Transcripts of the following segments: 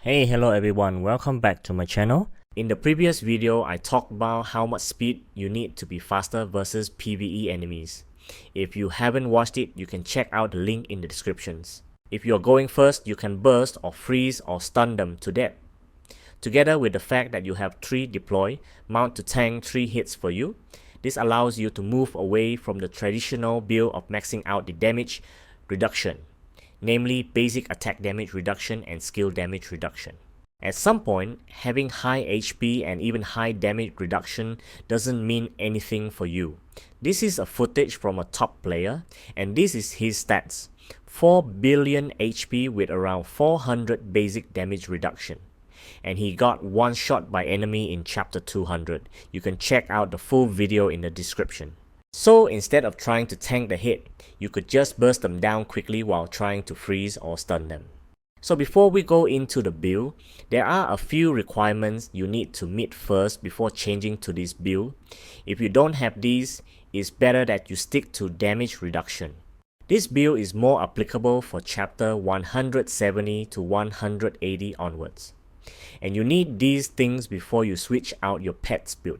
Hey, hello everyone, welcome back to my channel. In the previous video, I talked about how much speed you need to be faster versus PvE enemies. If you haven't watched it, you can check out the link in the descriptions. If you are going first, you can burst or freeze or stun them to death. Together with the fact that you have 3 deploy, mount to tank 3 hits for you, this allows you to move away from the traditional build of maxing out the damage reduction, namely basic attack damage reduction and skill damage reduction. At some point, having high HP and even high damage reduction doesn't mean anything for you. This is a footage from a top player, and this is his stats. 4 billion HP with around 400 basic damage reduction. And he got one shot by enemy in chapter 200. You can check out the full video in the description. So instead of trying to tank the hit, you could just burst them down quickly while trying to freeze or stun them. So before we go into the build, there are a few requirements you need to meet first before changing to this build. If you don't have these, it's better that you stick to damage reduction. This build is more applicable for chapter 170 to 180 onwards. And you need these things before you switch out your pet's build.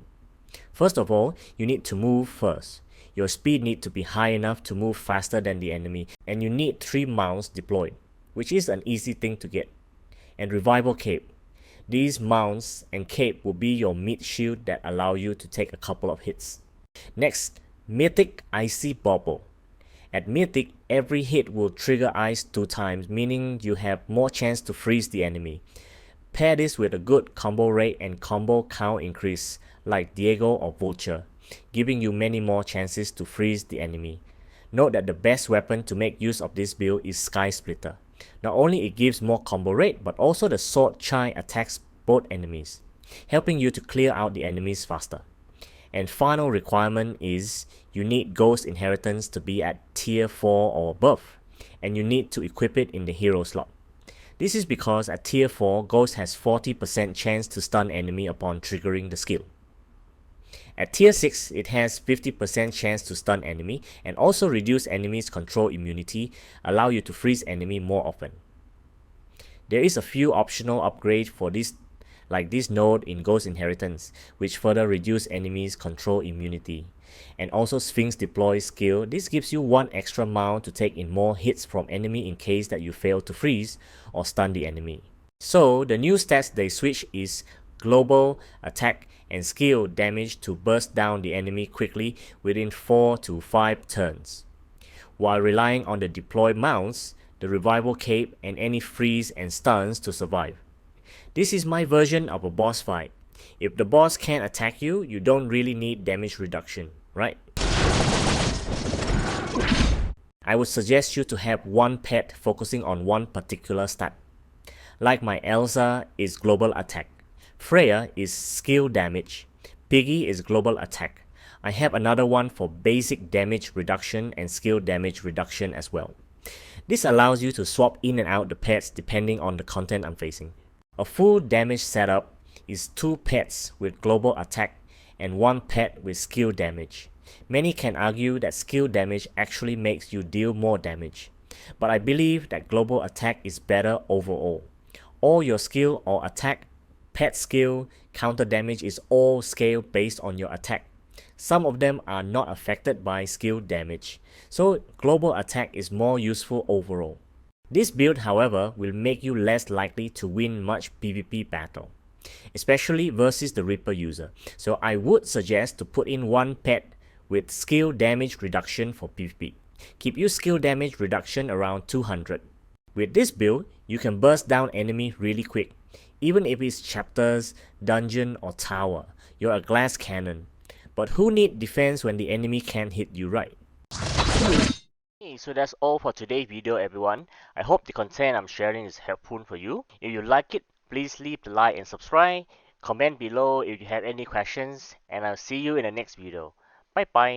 First of all, you need to move first. Your speed needs to be high enough to move faster than the enemy, and you need 3 mounts deployed, which is an easy thing to get. And revival cape. These mounts and cape will be your mid shield that allow you to take a couple of hits. Next, mythic icy bubble. At mythic, every hit will trigger ice 2 times, meaning you have more chance to freeze the enemy. Pair this with a good combo rate and combo count increase like Diego or Vulture, giving you many more chances to freeze the enemy. Note that the best weapon to make use of this build is Sky Splitter. Not only it gives more combo rate, but also the sword chai attacks both enemies, helping you to clear out the enemies faster. And final requirement is you need Ghost Inheritance to be at tier 4 or above, and you need to equip it in the hero slot. This is because at tier 4, Ghost has 40% chance to stun enemy upon triggering the skill. At tier 6, it has 50% chance to stun enemy and also reduce enemies' control immunity, allow you to freeze enemy more often. There is a few optional upgrades for this, like this node in Ghost Inheritance, which further reduce enemies' control immunity. And also Sphinx Deploy skill, this gives you 1 extra mount to take in more hits from enemy in case that you fail to freeze or stun the enemy. So the new stats they switch is global attack and skill damage to burst down the enemy quickly within 4 to 5 turns, while relying on the deploy mounts, the revival cape and any freeze and stuns to survive. This is my version of a boss fight. If the boss can't attack you, you don't really need damage reduction, right? I would suggest you to have one pet focusing on one particular stat. Like my Elsa is global attack, Freya is skill damage, Piggy is global attack. I have another one for basic damage reduction and skill damage reduction as well. This allows you to swap in and out the pets depending on the content I'm facing. A full damage setup is 2 pets with global attack and 1 pet with skill damage. Many can argue that skill damage actually makes you deal more damage, but I believe that global attack is better overall. All your skill or attack, pet skill, counter damage is all scaled based on your attack. Some of them are not affected by skill damage, so global attack is more useful overall. This build, however, will make you less likely to win much PvP battle, especially versus the Reaper user, so I would suggest to put in 1 pet with skill damage reduction for PvP. Keep your skill damage reduction around 200. With this build, you can burst down enemy really quick. Even if it's chapters, dungeon or tower, you're a glass cannon. But who need defense when the enemy can't hit you right? Hey, so that's all for today's video everyone. I hope the content I'm sharing is helpful for you. If you like it, please leave the like and subscribe. Comment below if you have any questions, and I'll see you in the next video. Bye bye.